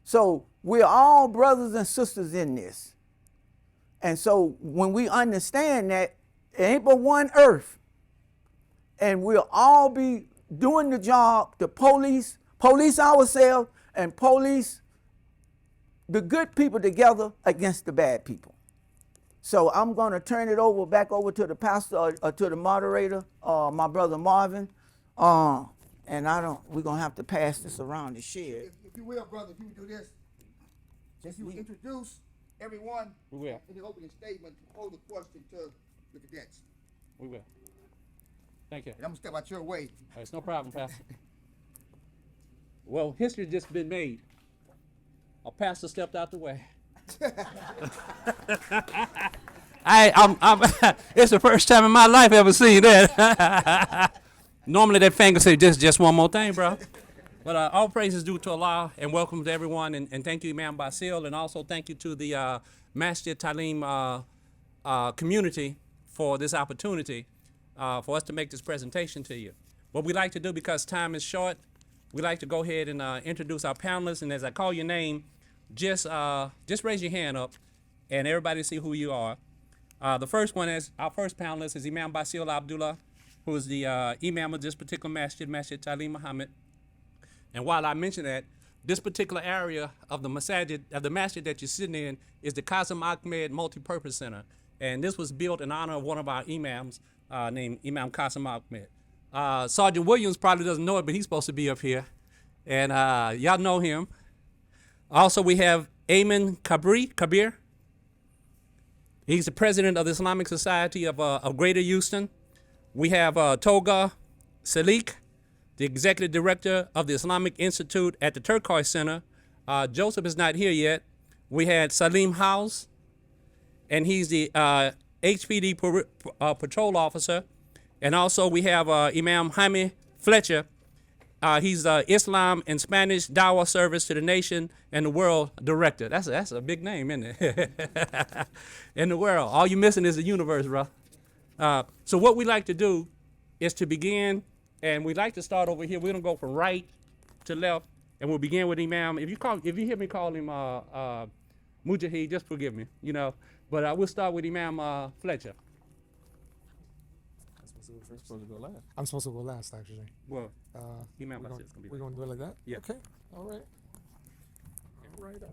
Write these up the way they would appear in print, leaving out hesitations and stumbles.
So we're all brothers and sisters in this. And so when we understand that, it ain't but one earth, and we'll all be doing the job to police ourselves and police the good people together against the bad people. So I'm going to turn it back over to the pastor or to the moderator, my brother Marvin. And we're going to have to pass this around the shed. If you will, brother, if you would do this, if you would introduce everyone in the opening statement, pose a question to the cadets. We will. Thank you. And I'm going to step out your way. It's no problem, Pastor. Well, history has just been made. A pastor stepped out the way. It's the first time in my life I ever seen that. Normally that finger say just one more thing, bro. But all praise is due to Allah, and welcome to everyone, and thank you, Imam Basil, and also thank you to the Masjid Talim community for this opportunity for us to make this presentation to you. What we like to do, because time is short, we like to go ahead and introduce our panelists, and as I call your name, just raise your hand up, and everybody see who you are. The first one is, our first panelist is Imam Basil Abdullah, who is the Imam of this particular Masjid Talim Muhammad. And while I mention that, this particular area of the masjid that you're sitting in is the Qasim Ahmed Multi-Purpose Center. And this was built in honor of one of our imams named Imam Qasim Ahmed. Sergeant Williams probably doesn't know it, but he's supposed to be up here. And y'all know him. Also, we have Ayman Kabire. He's the president of the Islamic Society of Greater Houston. We have Tolga Celik, the executive director of the Islamic Institute at the Turquoise Center. Joseph is not here yet. We had Salim Howze, and he's the HPD patrol officer. And also we have Imam Jaime Fletcher. He's the Islam and Spanish Dawah Service to the Nation and the World Director. That's a big name, isn't it? In the world. All you're missing is the universe, bro. So what we like to do is to begin, and we like to start over here. We're gonna go from right to left, and we'll begin with Imam. If you hear me call him Mujahid, just forgive me, But we'll start with Imam Fletcher. We're supposed to go last. I'm supposed to go last, actually. Well, Imam Basil is gonna be. We're gonna do it like that. Yeah. Okay. All right. All right.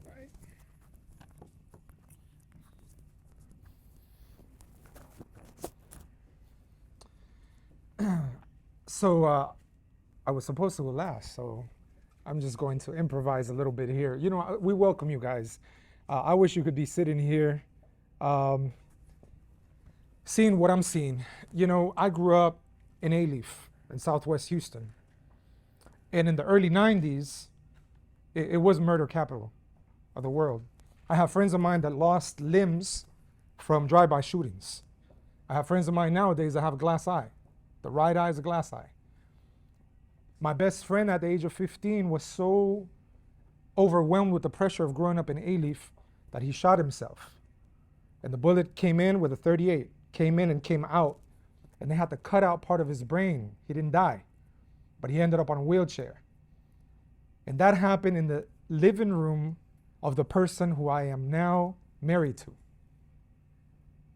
So I was supposed to go last, so I'm just going to improvise a little bit here. We welcome you guys. I wish you could be sitting here seeing what I'm seeing. I grew up in Alief in Southwest Houston. And in the early 90s, it was murder capital of the world. I have friends of mine that lost limbs from drive-by shootings. I have friends of mine nowadays that have a glass eye. The right eye is a glass eye. My best friend at the age of 15 was so overwhelmed with the pressure of growing up in Alief that he shot himself. And the bullet came in with a .38, came in and came out, and they had to cut out part of his brain. He didn't die, but he ended up on a wheelchair. And that happened in the living room of the person who I am now married to.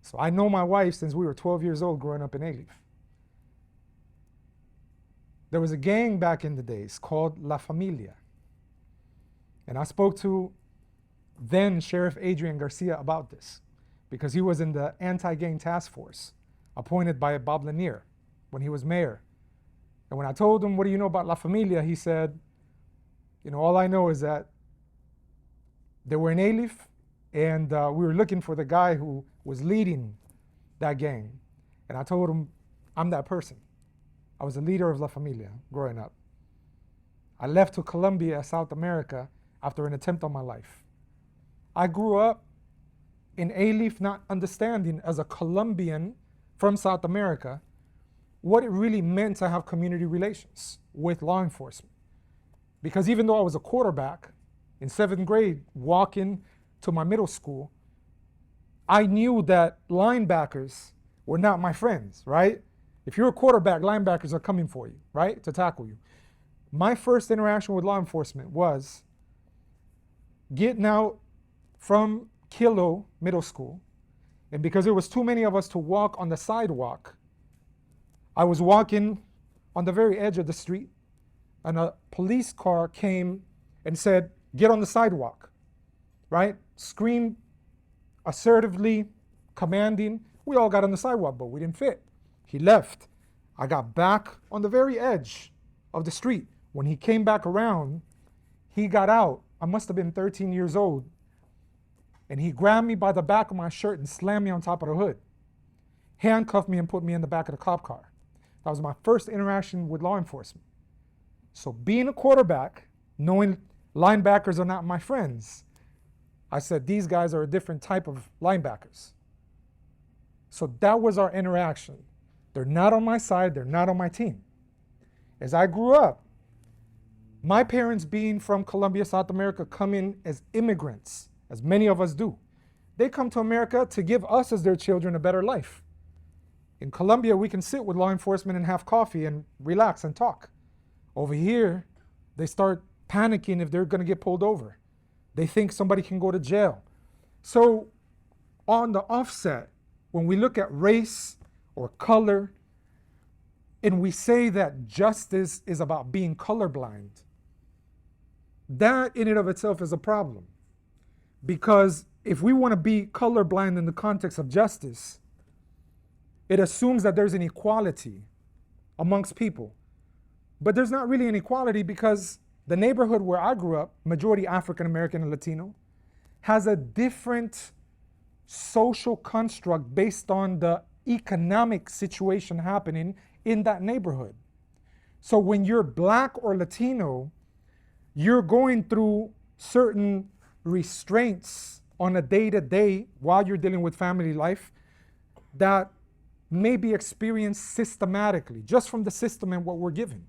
So I know my wife since we were 12 years old growing up in Alief. There was a gang back in the days called La Familia. And I spoke to then Sheriff Adrian Garcia about this because he was in the anti-gang task force appointed by Bob Lanier when he was mayor. And when I told him, what do you know about La Familia? He said, all I know is that they were in Alief and we were looking for the guy who was leading that gang. And I told him, I'm that person. I was a leader of La Familia growing up. I left to Colombia, South America, after an attempt on my life. I grew up in Alief not understanding as a Colombian from South America what it really meant to have community relations with law enforcement. Because even though I was a quarterback in 7th grade walking to my middle school, I knew that linebackers were not my friends, right? If you're a quarterback, linebackers are coming for you, right, to tackle you. My first interaction with law enforcement was getting out from Kilo Middle School, and because there was too many of us to walk on the sidewalk, I was walking on the very edge of the street, and a police car came and said, "Get on the sidewalk," right? Screamed assertively, commanding. We all got on the sidewalk, but we didn't fit. He left. I got back on the very edge of the street. When he came back around, he got out. I must have been 13 years old. And he grabbed me by the back of my shirt and slammed me on top of the hood. Handcuffed me and put me in the back of the cop car. That was my first interaction with law enforcement. So being a quarterback, knowing linebackers are not my friends, I said, these guys are a different type of linebackers. So that was our interaction. They're not on my side, they're not on my team. As I grew up, my parents being from Colombia, South America, come in as immigrants, as many of us do. They come to America to give us as their children a better life. In Colombia, we can sit with law enforcement and have coffee and relax and talk. Over here, they start panicking if they're gonna get pulled over. They think somebody can go to jail. So on the offset, when we look at race or color, and we say that justice is about being colorblind, that in and of itself is a problem. Because if we want to be colorblind in the context of justice, it assumes that there's an equality amongst people. But there's not really an equality, because the neighborhood where I grew up, majority African American and Latino, has a different social construct based on the economic situation happening in that neighborhood. So when you're Black or Latino, you're going through certain restraints on a day-to-day while you're dealing with family life that may be experienced systematically, just from the system and what we're given,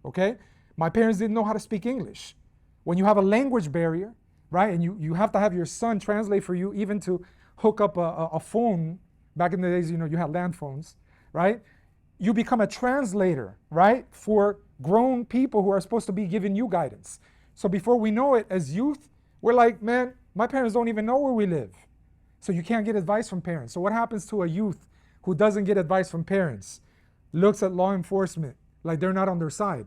okay? My parents didn't know how to speak English. When you have a language barrier, right, and you have to have your son translate for you, even to hook up a phone. Back in the days, you had land phones, right? You become a translator, right, for grown people who are supposed to be giving you guidance. So before we know it, as youth, we're like, man, my parents don't even know where we live. So you can't get advice from parents. So what happens to a youth who doesn't get advice from parents? Looks at law enforcement like they're not on their side.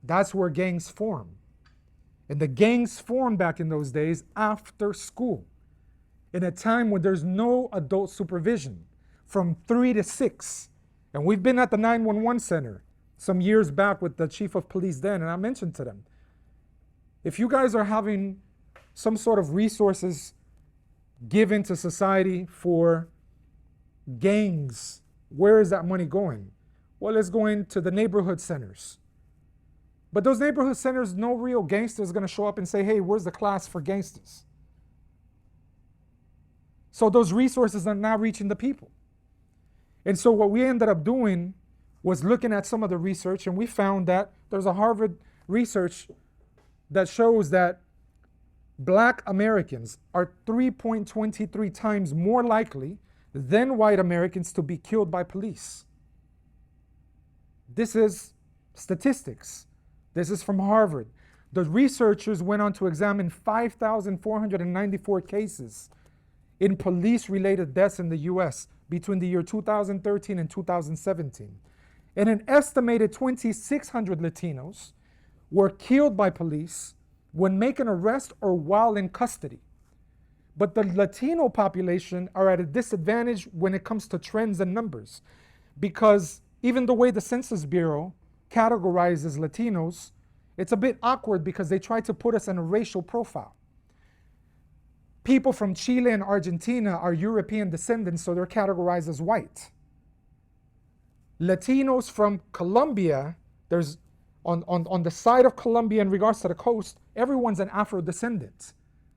That's where gangs form. And the gangs formed back in those days after school, in a time when there's no adult supervision, from 3 to 6. And we've been at the 911 center some years back with the chief of police then, and I mentioned to them, if you guys are having some sort of resources given to society for gangs, where is that money going? Well, it's going to the neighborhood centers. But those neighborhood centers, no real gangster is going to show up and say, hey, where's the class for gangsters? So those resources are not reaching the people. And so what we ended up doing was looking at some of the research, and we found that there's a Harvard research that shows that Black Americans are 3.23 times more likely than white Americans to be killed by police. This is statistics. This is from Harvard. The researchers went on to examine 5,494 cases in police-related deaths in the US between the year 2013 and 2017. And an estimated 2,600 Latinos were killed by police when making arrest or while in custody. But the Latino population are at a disadvantage when it comes to trends and numbers, because even the way the Census Bureau categorizes Latinos, it's a bit awkward because they try to put us in a racial profile. People from Chile and Argentina are European descendants, so they're categorized as white. Latinos from Colombia, there's on the side of Colombia in regards to the coast, everyone's an Afro-descendant.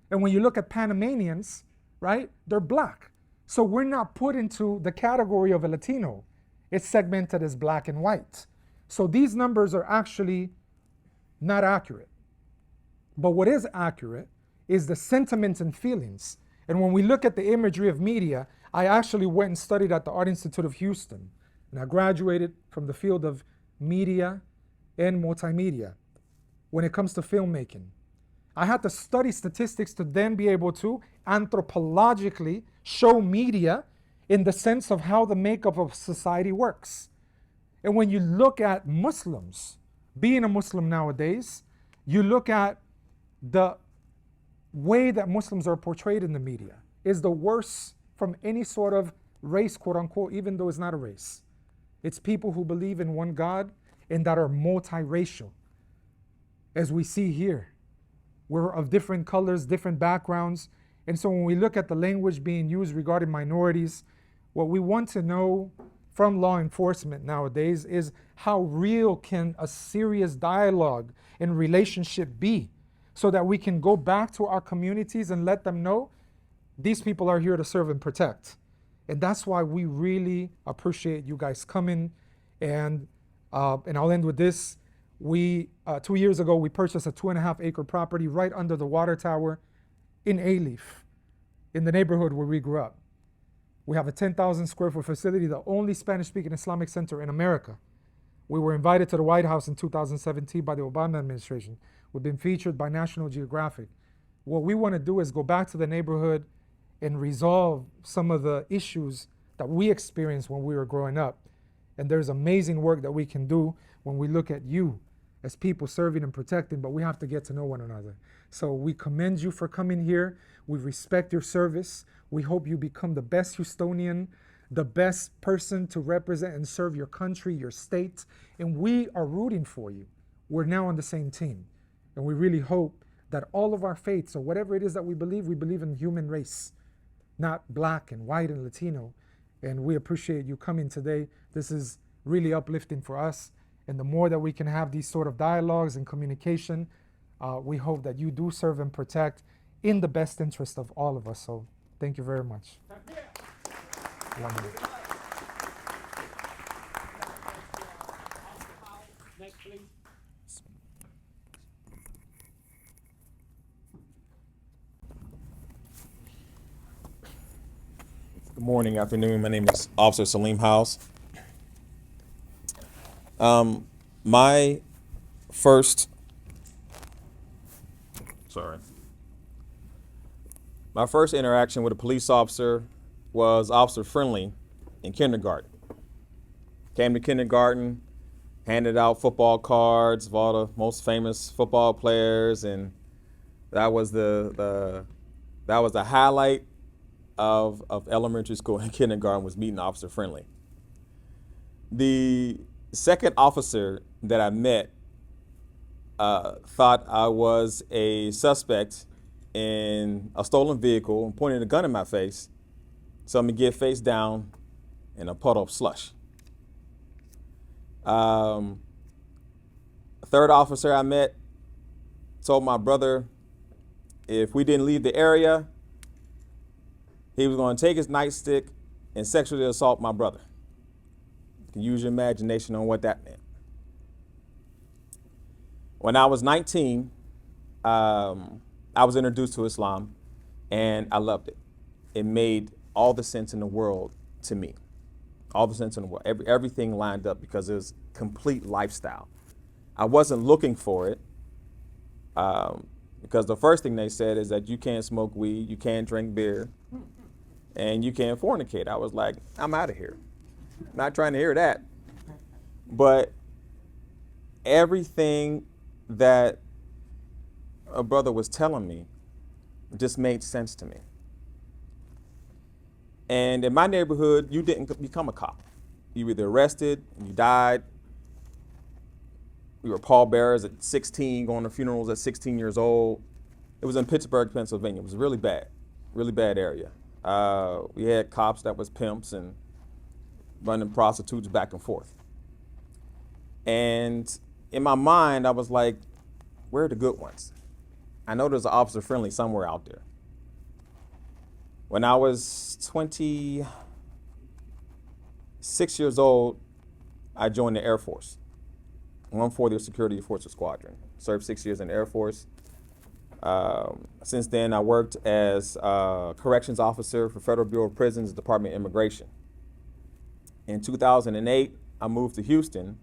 And when you look at Panamanians, right, they're Black. So we're not put into the category of a Latino. It's segmented as Black and white. So these numbers are actually not accurate. But what is accurate is the sentiments and feelings. And when we look at the imagery of media, I actually went and studied at the Art Institute of Houston. And I graduated from the field of media and multimedia when it comes to filmmaking. I had to study statistics to then be able to anthropologically show media in the sense of how the makeup of society works. And when you look at Muslims, being a Muslim nowadays, you look at the way that Muslims are portrayed in the media is the worst from any sort of race, quote unquote, even though it's not a race. It's people who believe in one God and that are multiracial. As we see here, we're of different colors, different backgrounds. And so when we look at the language being used regarding minorities, what we want to know from law enforcement nowadays is how real can a serious dialogue and relationship be, so that we can go back to our communities and let them know these people are here to serve and protect. And that's why we really appreciate you guys coming. And I'll end with this. We 2 years ago, we purchased a 2.5 acre property right under the water tower in A-Leaf, in the neighborhood where we grew up. We have a 10,000 square foot facility, the only Spanish-speaking Islamic center in America. We were invited to the White House in 2017 by the Obama administration. We've been featured by National Geographic. What we want to do is go back to the neighborhood and resolve some of the issues that we experienced when we were growing up. And there's amazing work that we can do when we look at you as people serving and protecting, but we have to get to know one another. So we commend you for coming here. We respect your service. We hope you become the best Houstonian, the best person to represent and serve your country, your state, and we are rooting for you. We're now on the same team, and we really hope that all of our faiths, or whatever it is that we believe in the human race, not black and white and Latino, and we appreciate you coming today. This is really uplifting for us, and the more that we can have these sort of dialogues and communication, we hope that you do serve and protect in the best interest of all of us. So thank you very much. Next, please. Good morning, afternoon. My name is Officer Salim Howze. My first interaction with a police officer was officer friendly in kindergarten. Came to kindergarten, handed out football cards of all the most famous football players, and that was the highlight of elementary school and kindergarten, was meeting officer friendly. The second officer that I met thought I was a suspect in a stolen vehicle and pointed a gun in my face, so I'm gonna get face down in a puddle of slush. Third officer I met told my brother if we didn't leave the area, he was going to take his nightstick and sexually assault my brother. You can use your imagination on what that meant. When I was 19, I was introduced to Islam, and I loved it. It made all the sense in the world to me. All the sense in the world. Everything lined up because it was complete lifestyle. I wasn't looking for it because the first thing they said is that you can't smoke weed, you can't drink beer, and you can't fornicate. I was like, I'm out of here. Not trying to hear that. But everything that a brother was telling me just made sense to me. And in my neighborhood, you didn't become a cop. You were either arrested and you died. We were pallbearers at 16, going to funerals at 16 years old. It was in Pittsburgh, Pennsylvania. It was really bad area. We had cops that was pimps and running prostitutes back and forth. And in my mind, I was like, where are the good ones? I know there's an officer friendly somewhere out there. When I was 26 years old, I joined the Air Force, 140th Security Forces Squadron. Served 6 years in the Air Force. Since then, I worked as a corrections officer for Federal Bureau of Prisons, Department of Immigration. In 2008, I moved to Houston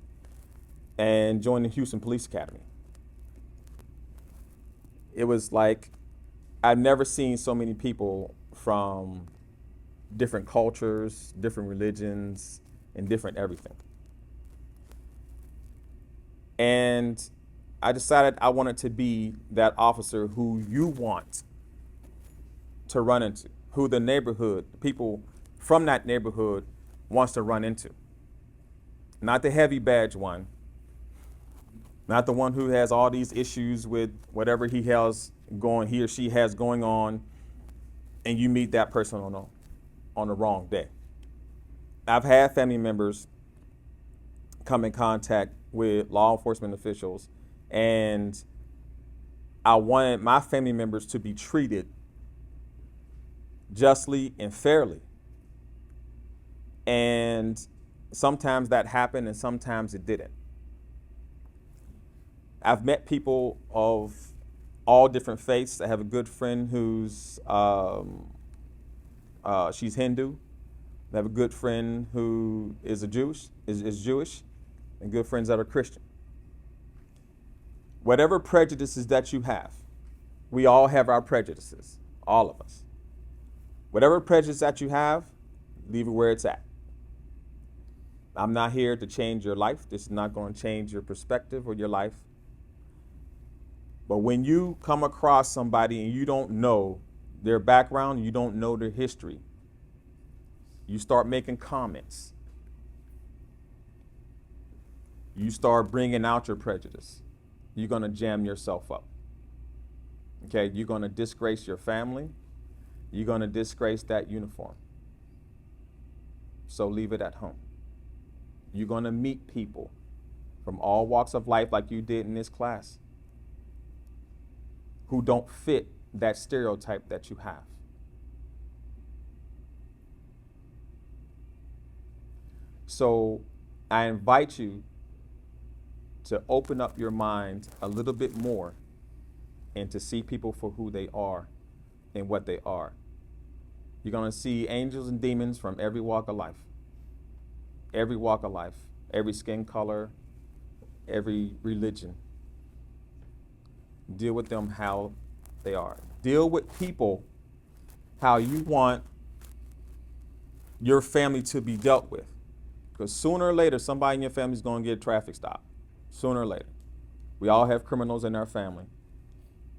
and joined the Houston Police Academy. it was like I've never seen so many people from different cultures, different religions, and different everything. And I decided I wanted to be that officer who you want to run into, who the neighborhood, people from that neighborhood wants to run into. Not the heavy badge one, not the one who has all these issues with whatever he or she has going on, and you meet that person on the wrong day. I've had family members come in contact with law enforcement officials, and I wanted my family members to be treated justly and fairly. And sometimes that happened and sometimes it didn't. I've met people of all different faiths. I have a good friend who's she's Hindu. I have a good friend who is Jewish, and good friends that are Christian. Whatever prejudices that you have, we all have our prejudices, all of us. Whatever prejudice that you have, leave it where it's at. I'm not here to change your life. This is not going to change your perspective or your life. But when you come across somebody and you don't know their background, you don't know their history, you start making comments. You start bringing out your prejudice. You're going to jam yourself up. Okay, you're going to disgrace your family. You're going to disgrace that uniform. So leave it at home. You're going to meet people from all walks of life like you did in this class who don't fit that stereotype that you have. So I invite you to open up your mind a little bit more and to see people for who they are and what they are. You're going to see angels and demons from every walk of life. Every walk of life, every skin color, every religion. Deal with them how they are. Deal with people how you want your family to be dealt with. Because sooner or later, somebody in your family is going to get a traffic stop. Sooner or later. We all have criminals in our family.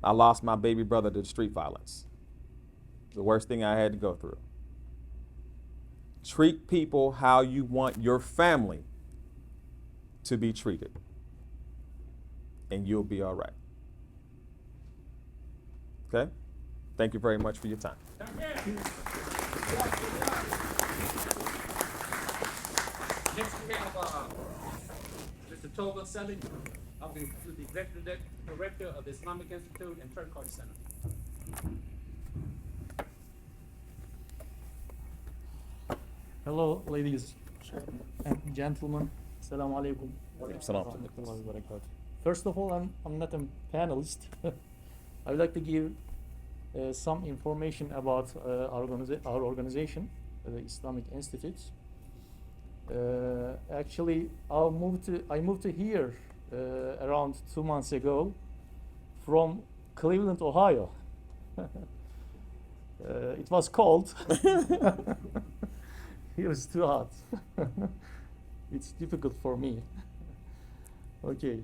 I lost my baby brother to street violence. The worst thing I had to go through. Treat people how you want your family to be treated, and you'll be all right. Okay? Thank you very much for your time. Next we have Mr. Tolga Celik, the Executive Director of the Islamic Institute and Turquoise Center. Hello, ladies and gentlemen. Assalamu alaikum. First of all, I'm not a panelist. I would like to give some information about our organization, the Islamic Institute. Actually, I moved to here around 2 months ago from Cleveland, Ohio. It was cold. It was too hot. It's difficult for me. Okay.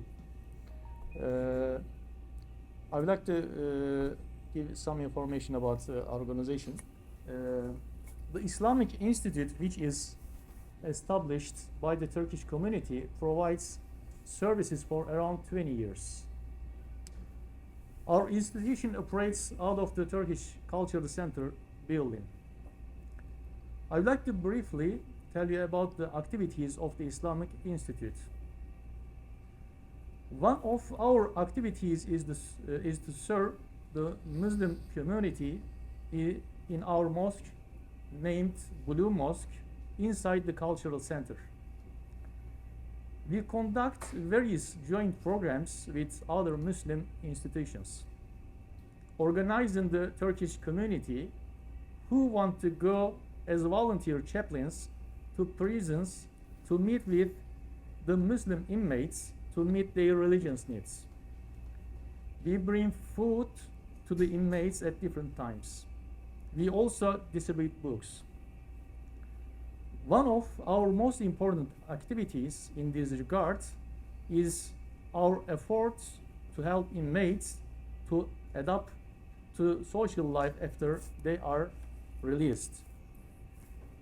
I would like to give some information about our organization. The Islamic Institute, which is established by the Turkish community, provides services for around 20 years. Our institution operates out of the Turkish Cultural Center building. I would like to briefly tell you about the activities of the Islamic Institute. One of our activities is to serve the Muslim community in our mosque named Blue Mosque inside the Cultural Center. We conduct various joint programs with other Muslim institutions, organizing the Turkish community who want to go as volunteer chaplains to prisons to meet with the Muslim inmates to meet their religious needs. We bring food to the inmates at different times. We also distribute books. One of our most important activities in this regard is our efforts to help inmates to adapt to social life after they are released.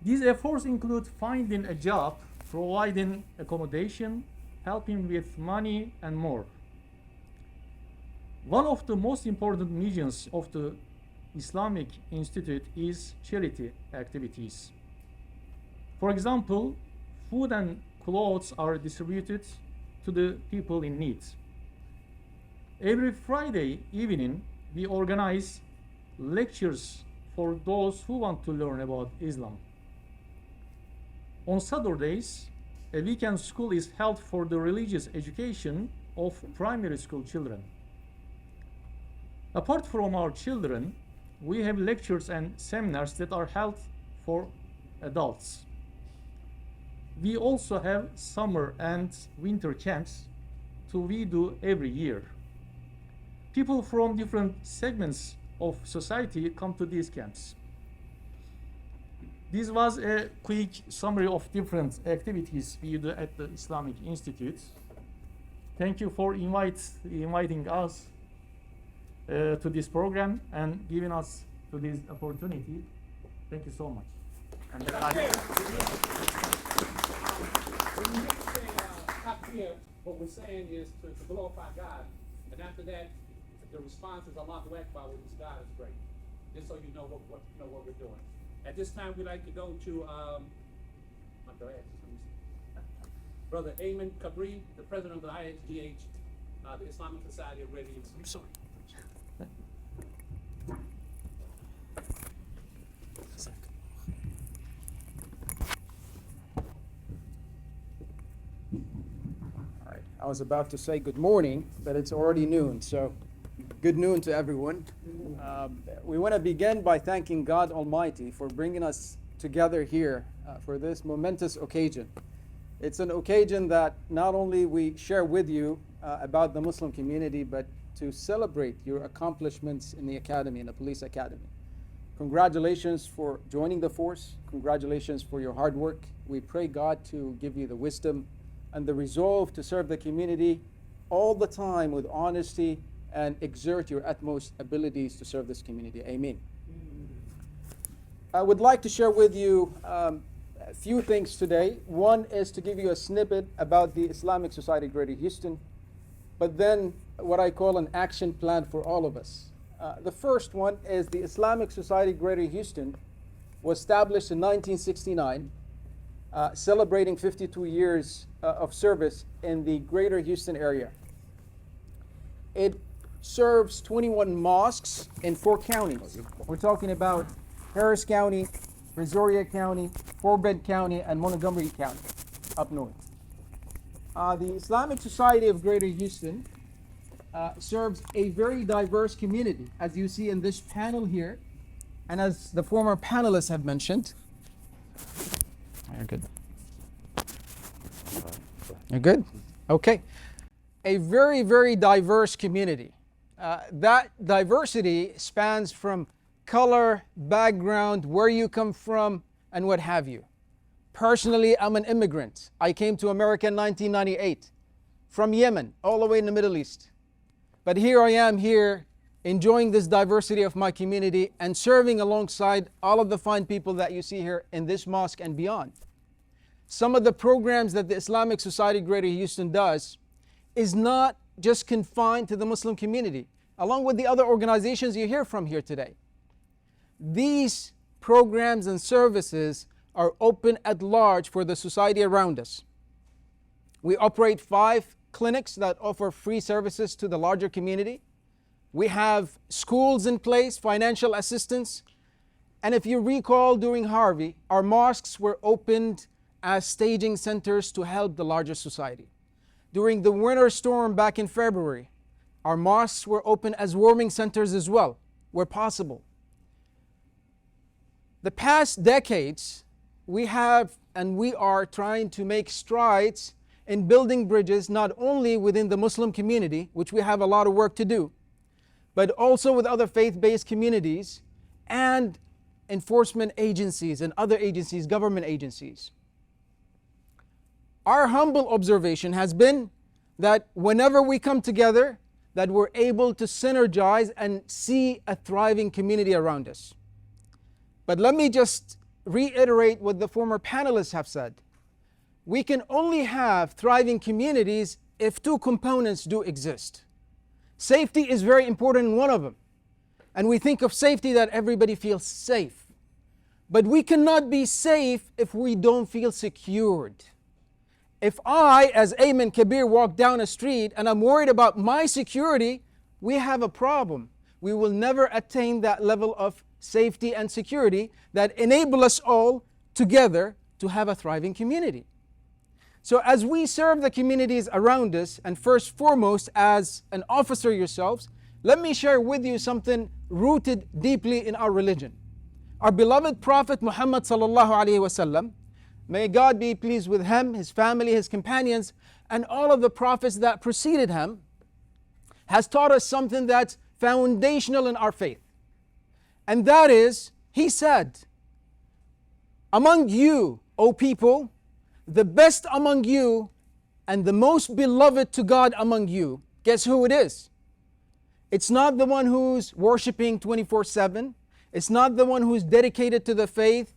These efforts include finding a job, providing accommodation, helping with money, and more. One of the most important missions of the Islamic Institute is charity activities. For example, food and clothes are distributed to the people in need. Every Friday evening, we organize lectures for those who want to learn about Islam. On Saturdays, a weekend school is held for the religious education of primary school children. Apart from our children, we have lectures and seminars that are held for adults. We also have summer and winter camps we do every year. People from different segments of society come to these camps. This was a quick summary of different activities we do at the Islamic Institute. Thank you for inviting us to this program and giving us to this opportunity. Thank you so much. And Up here, what we're saying is to glorify God, and after that, the response is Allahu Akbar, which is God is great. Just so you know what we're doing. At this time, we'd like to go to Brother Ayman Kabire, the president of the IHDH, the Islamic Society of Greater Houston. I'm sorry. All right. I was about to say good morning, but it's already noon, so good noon to everyone. We want to begin by thanking God Almighty for bringing us together here for this momentous occasion. It's an occasion that not only we share with you about the Muslim community, but to celebrate your accomplishments in the academy, in the police academy. Congratulations for joining the force. Congratulations for your hard work. We pray God to give you the wisdom and the resolve to serve the community all the time with honesty and exert your utmost abilities to serve this community. Amen. I would like to share with you a few things today. One is to give you a snippet about the Islamic Society of Greater Houston, but then what I call an action plan for all of us. The first one is the Islamic Society of Greater Houston was established in 1969, celebrating 52 years of service in the Greater Houston area. It serves 21 mosques in 4 counties. We're talking about Harris County, Brazoria County, Fort Bend County, and Montgomery County up north. The Islamic Society of Greater Houston serves a very diverse community, as you see in this panel here, and as the former panelists have mentioned. You're good. You're good? Okay. A very, very diverse community. That diversity spans from color, background, where you come from, and what have you. Personally, I'm an immigrant. I came to America in 1998 from Yemen, all the way in the Middle East. But here I am here enjoying this diversity of my community and serving alongside all of the fine people that you see here in this mosque and beyond. Some of the programs that the Islamic Society of Greater Houston does is not just confined to the Muslim community, along with the other organizations you hear from here today. These programs and services are open at large for the society around us. We operate 5 clinics that offer free services to the larger community. We have schools in place, financial assistance, and if you recall, during Harvey, our mosques were opened as staging centers to help the larger society. During the winter storm back in February, our mosques were open as warming centers as well, where possible. The past decades, we have and we are trying to make strides in building bridges not only within the Muslim community, which we have a lot of work to do, but also with other faith-based communities and enforcement agencies and other agencies, government agencies. Our humble observation has been that whenever we come together, that we're able to synergize and see a thriving community around us. But let me just reiterate what the former panelists have said. We can only have thriving communities if two components do exist. Safety is very important in one of them. And we think of safety that everybody feels safe. But we cannot be safe if we don't feel secured. If I, as Ayman Kabire, walk down a street and I'm worried about my security, we have a problem. We will never attain that level of safety and security that enable us all together to have a thriving community. So as we serve the communities around us, and first foremost as an officer yourselves, let me share with you something rooted deeply in our religion. Our beloved Prophet Muhammad sallallahu alaihi wasallam, may God be pleased with him, his family, his companions, and all of the prophets that preceded him, has taught us something that's foundational in our faith. And that is, he said, among you, O people, the best among you and the most beloved to God among you, guess who it is? It's not the one who's worshiping 24/7. It's not the one who's dedicated to the faith.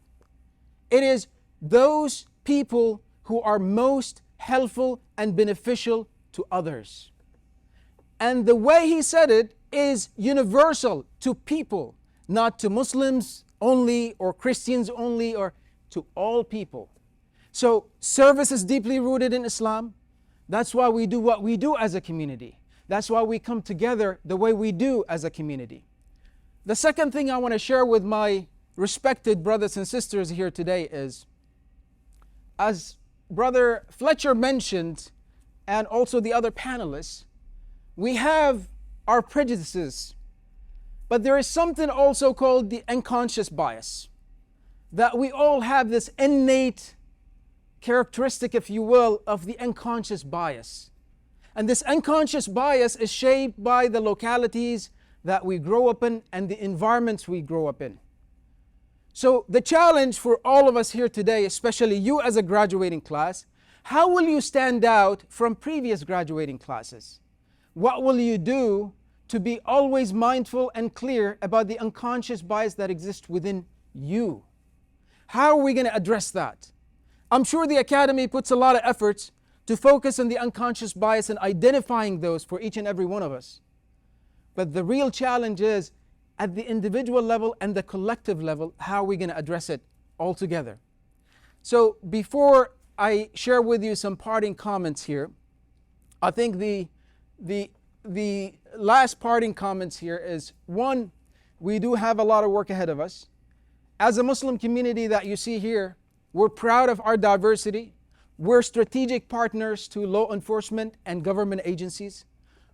It is those people who are most helpful and beneficial to others. And the way he said it is universal to people, not to Muslims only or Christians only, or to all people. So service is deeply rooted in Islam. That's why we do what we do as a community. That's why we come together the way we do as a community. The second thing I want to share with my respected brothers and sisters here today is, as Brother Fletcher mentioned, and also the other panelists, we have our prejudices, but there is something also called the unconscious bias, that we all have this innate characteristic, if you will, of the unconscious bias. And this unconscious bias is shaped by the localities that we grow up in and the environments we grow up in. So the challenge for all of us here today, especially you as a graduating class, how will you stand out from previous graduating classes? What will you do to be always mindful and clear about the unconscious bias that exists within you? How are we going to address that? I'm sure the Academy puts a lot of efforts to focus on the unconscious bias and identifying those for each and every one of us. But the real challenge is, at the individual level and the collective level, how are we going to address it all together? So before I share with you some parting comments here, I think the last parting comments here is, one, we do have a lot of work ahead of us. As a Muslim community that you see here, we're proud of our diversity. We're strategic partners to law enforcement and government agencies.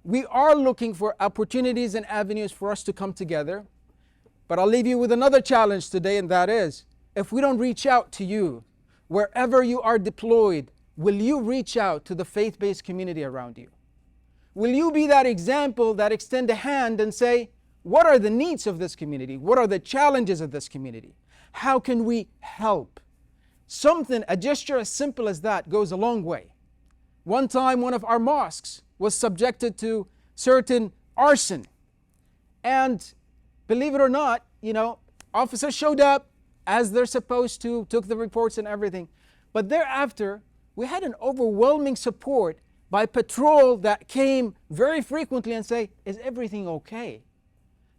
We are looking for opportunities and avenues for us to come together. But I'll leave you with another challenge today, and that is, if we don't reach out to you, wherever you are deployed, will you reach out to the faith-based community around you? Will you be that example that extend a hand and say, what are the needs of this community? What are the challenges of this community? How can we help? Something, a gesture as simple as that goes a long way. One time, one of our mosques was subjected to certain arson. And believe it or not, officers showed up as they're supposed to, took the reports and everything. But thereafter, we had an overwhelming support by patrol that came very frequently and say, is everything okay?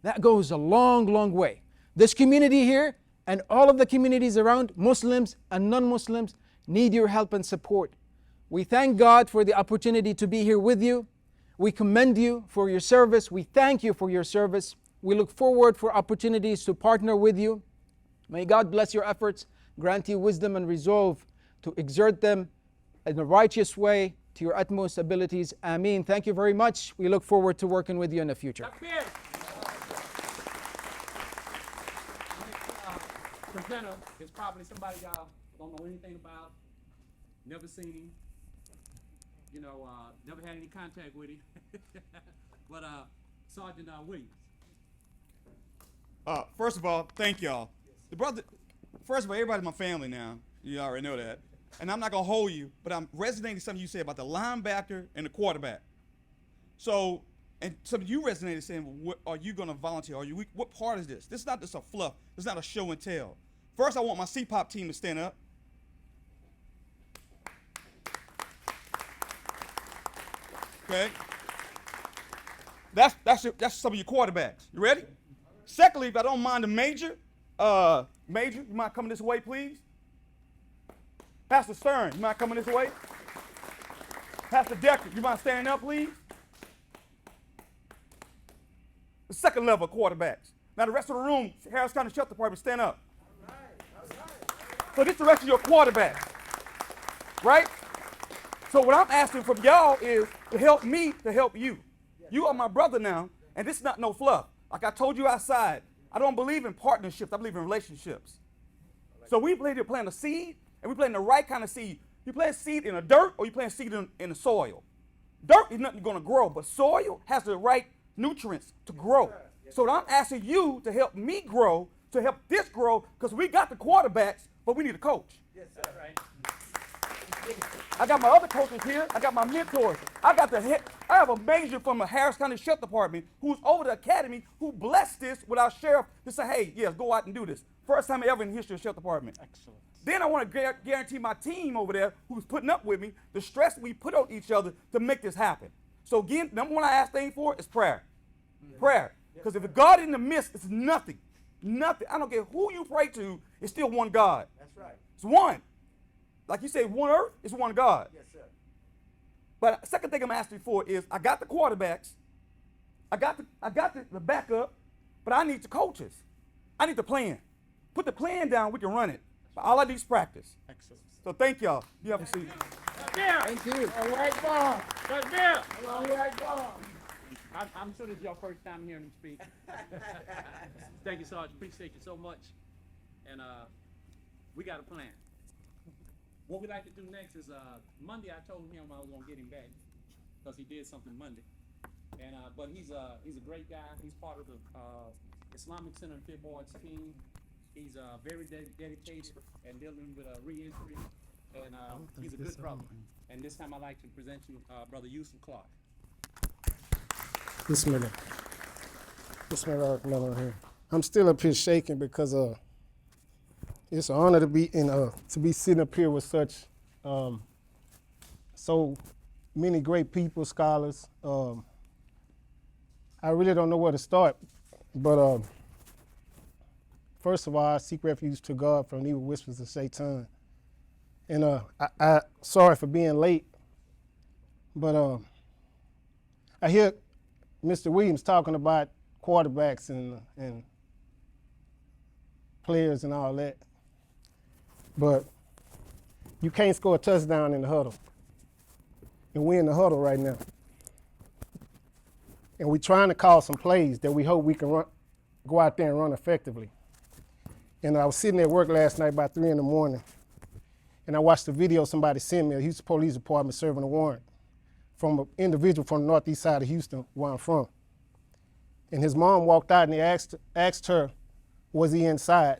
That goes a long, long way. This community here and all of the communities around, Muslims and non-Muslims, need your help and support. We thank God for the opportunity to be here with you. We commend you for your service. We thank you for your service. We look forward for opportunities to partner with you. May God bless your efforts, grant you wisdom and resolve to exert them in a righteous way to your utmost abilities. Ameen. Thank you very much. We look forward to working with you in the future. Presenter is probably somebody y'all don't know anything about, never seen him, never had any contact with him. But Sergeant Williams. First of all, thank y'all. First of all, everybody's my family now. You already know that. And I'm not gonna hold you, but I'm resonating something you said about the linebacker and the quarterback. So, and something you resonated saying, what, are you gonna volunteer? What part is this? This is not just a fluff. This is not a show and tell. First, I want my CPOP team to stand up. Okay. That's some of your quarterbacks. You ready? Secondly, if I don't mind the major, you mind coming this way, please? Pastor Stern, you mind coming this way? Pastor Deckard, you mind standing up, please? The second level quarterbacks. Now the rest of the room, Harris County Sheriff Department, stand up. All right. So this is the rest of your quarterbacks, right? So what I'm asking from y'all is to help me to help you. You are my brother now, and this is not no fluff. Like I told you outside, I don't believe in partnerships, I believe in relationships. So we play to plant a seed, and we plant the right kind of seed. You plant seed in the dirt, or you plant seed in the soil. Dirt is nothing gonna grow, but soil has the right nutrients to grow. So I'm asking you to help me grow, to help this grow, because we got the quarterbacks, but we need a coach. Yes, sir. Right. I got my other coaches here. I got my mentors. I have a major from the Harris County Sheriff Department who's over the academy who blessed this with our sheriff to say, hey, yes, go out and do this. First time ever in the history of the Sheriff Department. Excellent. Then I want to guarantee my team over there who's putting up with me the stress we put on each other to make this happen. So again, number one I ask thing for is prayer. Prayer. Because if God in the midst, it's nothing. Nothing. I don't care who you pray to, it's still one God. That's right. It's one. Like you say, one earth, it's one God. Yes, sir. But the second thing I'm asking for is I got the quarterbacks, I got the backup, but I need the coaches. I need the plan. Put the plan down, we can run it. But all I need is practice. Excellent. So thank y'all. You have a seat. Thank you. All right, Bob. All right, Bob. I'm sure this is your first time hearing him speak. Thank you, Sergeant. Appreciate you so much. And we got a plan. What we like to do next is Monday. I told him I was gonna get him back because he did something Monday. And but he's a great guy. He's part of the Islamic Center and Fit Board's team. He's very dedicated and dealing with reentry, and he's a good brother. And this time I'd like to present you Brother Yusuf Clark. Bismillah. I'm still up here shaking because it's an honor to be sitting up here with such so many great people, scholars. I really don't know where to start, but first of all, I seek refuge to God from evil whispers of Satan. And I sorry for being late, but I hear Mr. Williams talking about quarterbacks and players and all that. But you can't score a touchdown in the huddle. And we're in the huddle right now. And we're trying to call some plays that we hope we can go out there and run effectively. And I was sitting at work last night about 3 in the morning, and I watched the video somebody sent me, a Houston Police Department serving a warrant from an individual from the northeast side of Houston, where I'm from. And his mom walked out and he asked her, was he inside?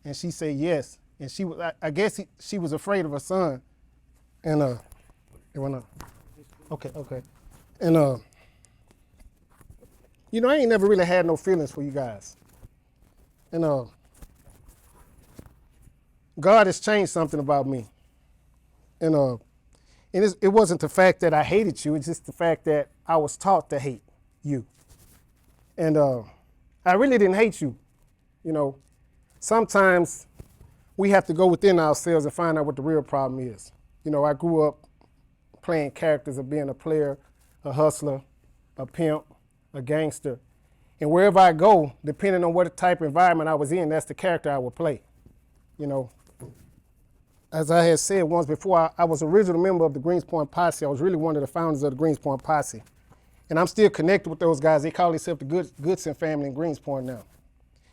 And she said yes. And she was, I guess she was afraid of her son. And it went up. Okay. And you know, I ain't never really had no feelings for you guys. And God has changed something about me. And it wasn't the fact that I hated you, it's just the fact that I was taught to hate you. And I really didn't hate you. You know, sometimes we have to go within ourselves and find out what the real problem is. You know, I grew up playing characters of being a player, a hustler, a pimp, a gangster. And wherever I go, depending on what type of environment I was in, that's the character I would play. You know, as I had said once before, I was an original member of the Greenspoint Posse. I was really one of the founders of the Greenspoint Posse. And I'm still connected with those guys. They call themselves the Goodson family in Greenspoint now.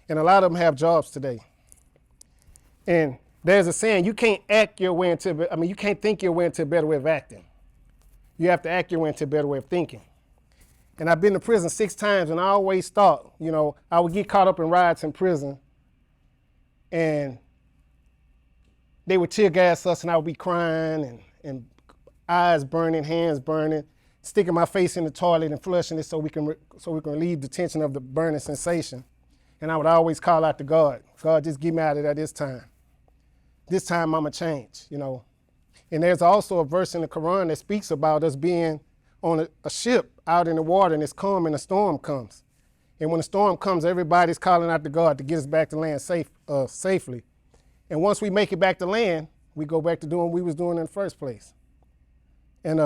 And a lot of them have jobs today. And there's a saying, you can't think your way into a better way of acting. You have to act your way into a better way of thinking. And I've been to prison 6 times, and I always thought, you know, I would get caught up in riots in prison, and they would tear gas us, and I would be crying and eyes burning, hands burning, sticking my face in the toilet and flushing it so we can relieve the tension of the burning sensation. And I would always call out to God, God, just get me out of there this time. This time I'ma change, you know. And there's also a verse in the Quran that speaks about us being on a ship out in the water, and it's calm and a storm comes. And when the storm comes, everybody's calling out to God to get us back to land safely. And once we make it back to land, we go back to doing what we was doing in the first place. And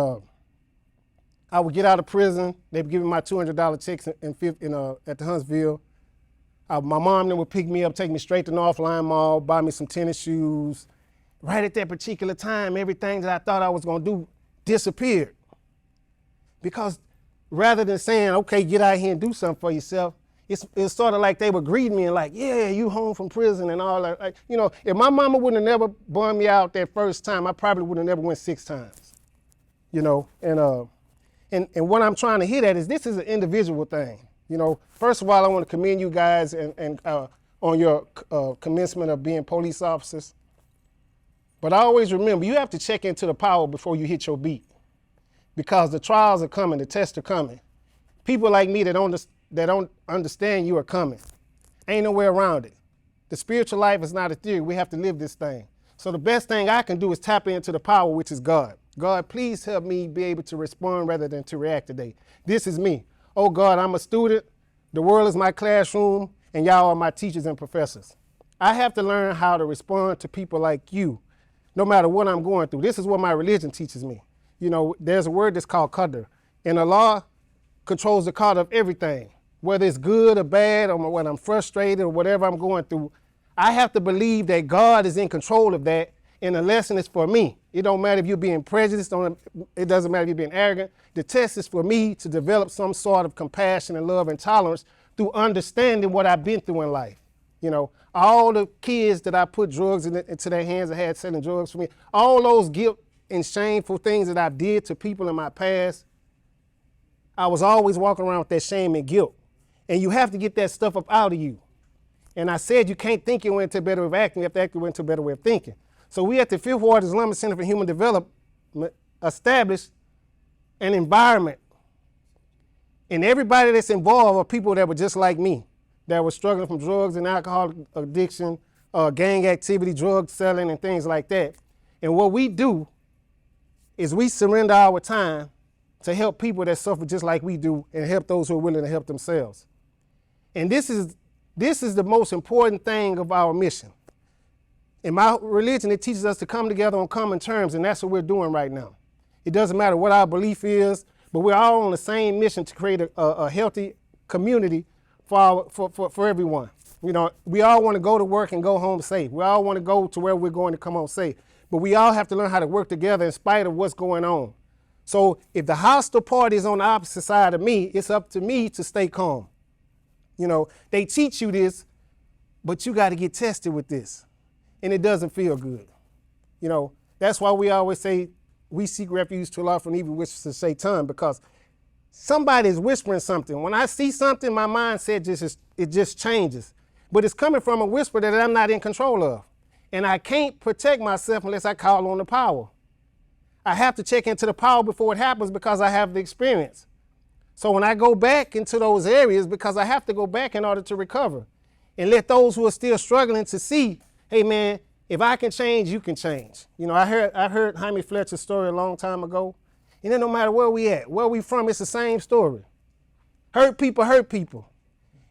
I would get out of prison. They would give me my $200 checks at the Huntsville. My mom then would pick me up, take me straight to North Line Mall, buy me some tennis shoes. Right at that particular time, everything that I thought I was gonna do disappeared. Because rather than saying, okay, get out here and do something for yourself, it's sort of like they were greeting me and like, yeah, you home from prison and all that. Like, you know, if my mama wouldn't have never bummed me out that first time, I probably would have never went 6 times. You know, and what I'm trying to hit at is this is an individual thing. You know, first of all, I want to commend you guys and on your commencement of being police officers. But I always remember, you have to check into the power before you hit your beat. Because the trials are coming, the tests are coming. People like me that don't understand you are coming. Ain't no way around it. The spiritual life is not a theory. We have to live this thing. So the best thing I can do is tap into the power, which is God. God, please help me be able to respond rather than to react today. This is me. Oh God, I'm a student. The world is my classroom, and y'all are my teachers and professors. I have to learn how to respond to people like you, no matter what I'm going through. This is what my religion teaches me. You know, there's a word that's called qadr, and Allah controls the qadr of everything, whether it's good or bad, or when I'm frustrated or whatever I'm going through. I have to believe that God is in control of that, and the lesson is for me. It don't matter if you're being prejudiced, it doesn't matter if you're being arrogant. The test is for me to develop some sort of compassion and love and tolerance through understanding what I've been through in life. You know, all the kids that I put drugs into their hands and had selling drugs for me, all those guilt and shameful things that I did to people in my past, I was always walking around with that shame and guilt. And you have to get that stuff up out of you. And I said you can't think your way into a better way of acting, you have to act your way into a better way of thinking. So we at the Fifth Ward Islamic Center for Human Development established an environment. And everybody that's involved are people that were just like me, that were struggling from drugs and alcohol addiction, gang activity, drug selling, and things like that. And what we do is we surrender our time to help people that suffer just like we do and help those who are willing to help themselves. And this is the most important thing of our mission. In my religion, it teaches us to come together on common terms, and that's what we're doing right now. It doesn't matter what our belief is, but we're all on the same mission to create a healthy community for everyone. You know, we all want to go to work and go home safe. We all want to go to where we're going to come home safe. But we all have to learn how to work together in spite of what's going on. So if the hostile party is on the opposite side of me, it's up to me to stay calm. You know, they teach you this, but you got to get tested with this. And it doesn't feel good. You know, that's why we always say we seek refuge to Allah from evil whispers of Shaitan, because somebody is whispering something. When I see something, my mindset just changes. But it's coming from a whisper that I'm not in control of. And I can't protect myself unless I call on the power. I have to check into the power before it happens because I have the experience. So when I go back into those areas, because I have to go back in order to recover, and let those who are still struggling to see, hey man, if I can change, you can change. You know, I heard Jaime Fletcher's story a long time ago. And then no matter where we at, where we from, it's the same story. Hurt people hurt people.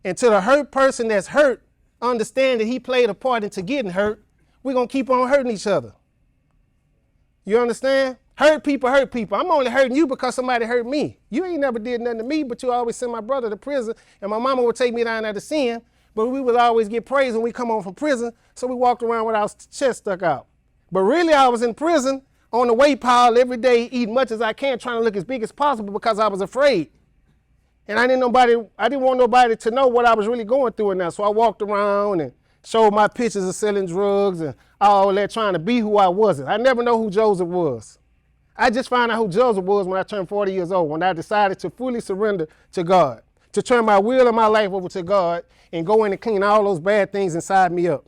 And to the hurt person that's hurt, understand that he played a part into getting hurt, we're going to keep on hurting each other. You understand? Hurt people hurt people. I'm only hurting you because somebody hurt me. You ain't never did nothing to me, but you always send my brother to prison, and my mama would take me down there to see him, but we would always get praised when we come home from prison, so we walked around with our chest stuck out. But really, I was in prison on the weight pile every day, eating much as I can, trying to look as big as possible because I was afraid. And I didn't want nobody to know what I was really going through in there, so I walked around and showed my pictures of selling drugs and all that, trying to be who I wasn't. I never know who Joseph was. I just found out who Joseph was when I turned 40 years old, when I decided to fully surrender to God, to turn my will and my life over to God and go in and clean all those bad things inside me up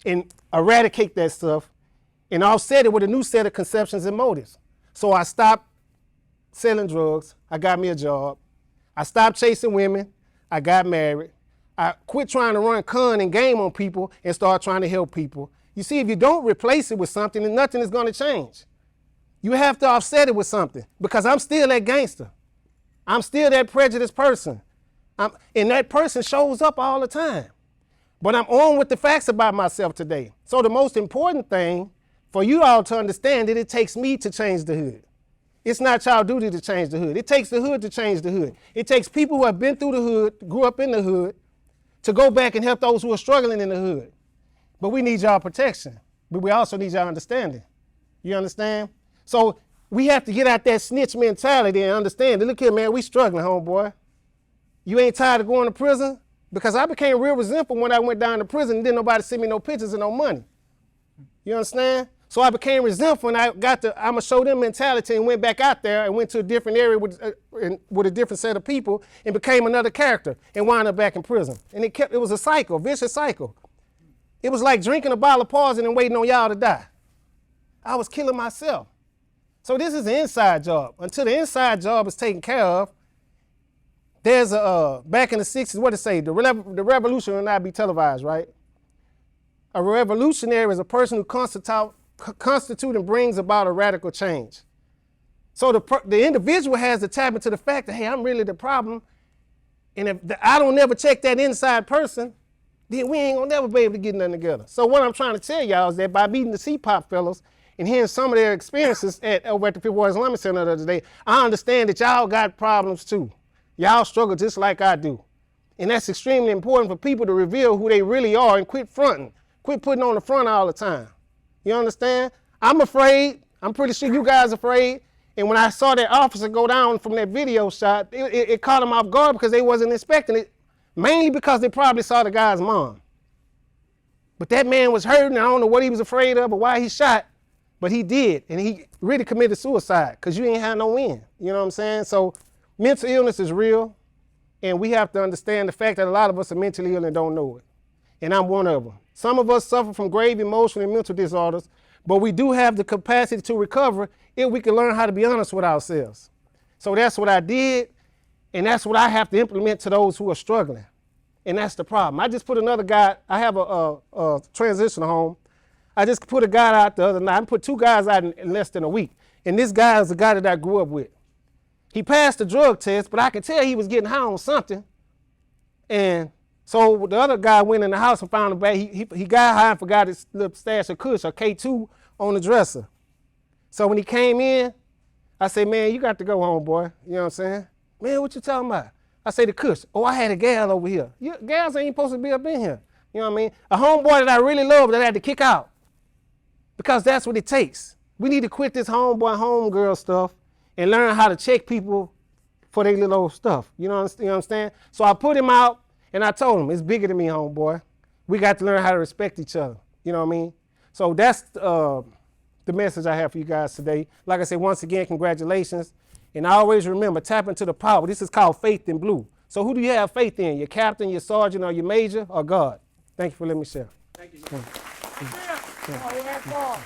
and eradicate that stuff and offset it with a new set of conceptions and motives. So I stopped selling drugs. I got me a job. I stopped chasing women. I got married. I quit trying to run con and game on people and start trying to help people. You see, if you don't replace it with something, then nothing is going to change. You have to offset it with something, because I'm still that gangster. I'm still that prejudiced person. And that person shows up all the time. But I'm on with the facts about myself today. So the most important thing for you all to understand that it takes me to change the hood. It's not y'all duty to change the hood. It takes the hood to change the hood. It takes people who have been through the hood, grew up in the hood, to go back and help those who are struggling in the hood. But we need y'all protection. But we also need y'all understanding. You understand? So we have to get out that snitch mentality and understand that, look here, man, we struggling, homeboy. You ain't tired of going to prison? Because I became real resentful when I went down to prison and didn't nobody send me no pictures and no money. You understand? So I became resentful and I got the I'ma show them mentality and went back out there and went to a different area with a different set of people and became another character and wound up back in prison. And it was a cycle, vicious cycle. It was like drinking a bottle of poison and waiting on y'all to die. I was killing myself. So this is an inside job. Until the inside job is taken care of, there's back in the 60s, what it say? The revolution will not be televised, right? A revolutionary is a person who constitute and brings about a radical change. So the individual has to tap into the fact that, hey, I'm really the problem. And if I don't never check that inside person, then we ain't gonna never be able to get nothing together. So what I'm trying to tell y'all is that by meeting the C-Pop fellows and hearing some of their experiences over at the Fifth Ward Islamic Center the other day, I understand that y'all got problems too. Y'all struggle just like I do. And that's extremely important for people to reveal who they really are and quit fronting. Quit putting on the front all the time. You understand? I'm afraid. I'm pretty sure you guys are afraid. And when I saw that officer go down from that video shot, it caught them off guard because they wasn't expecting it. Mainly because they probably saw the guy's mom. But that man was hurting. I don't know what he was afraid of or why he shot, but he did. And he really committed suicide because you ain't had no win. You know what I'm saying? So mental illness is real. And we have to understand the fact that a lot of us are mentally ill and don't know it. And I'm one of them. Some of us suffer from grave emotional and mental disorders, but we do have the capacity to recover if we can learn how to be honest with ourselves. So that's what I did. And that's what I have to implement to those who are struggling. And that's the problem. I just put another guy, I have a transitional home. I just put a guy out the other night. I put two guys out in less than a week. And this guy is the guy that I grew up with. He passed the drug test, but I could tell he was getting high on something. And so the other guy went in the house and found a bag. He got high and forgot his little stash of Kush or K2 on the dresser. So when he came in, I said, man, you got to go home, boy. You know what I'm saying? Man, what you talking about? I say the Kush. Oh, I had a gal over here. Gals ain't supposed to be up in here. You know what I mean? A homeboy that I really love that I had to kick out. Because that's what it takes. We need to quit this homeboy, homegirl stuff and learn how to check people for their little stuff. You know what I'm saying? So I put him out and I told him, it's bigger than me, homeboy. We got to learn how to respect each other. You know what I mean? So that's the message I have for you guys today. Like I said, once again, congratulations. And always remember, tap into the power. This is called faith in blue. So who do you have faith in? Your captain, your sergeant, or your major, or God? Thank you for letting me share. Thank you. Yeah.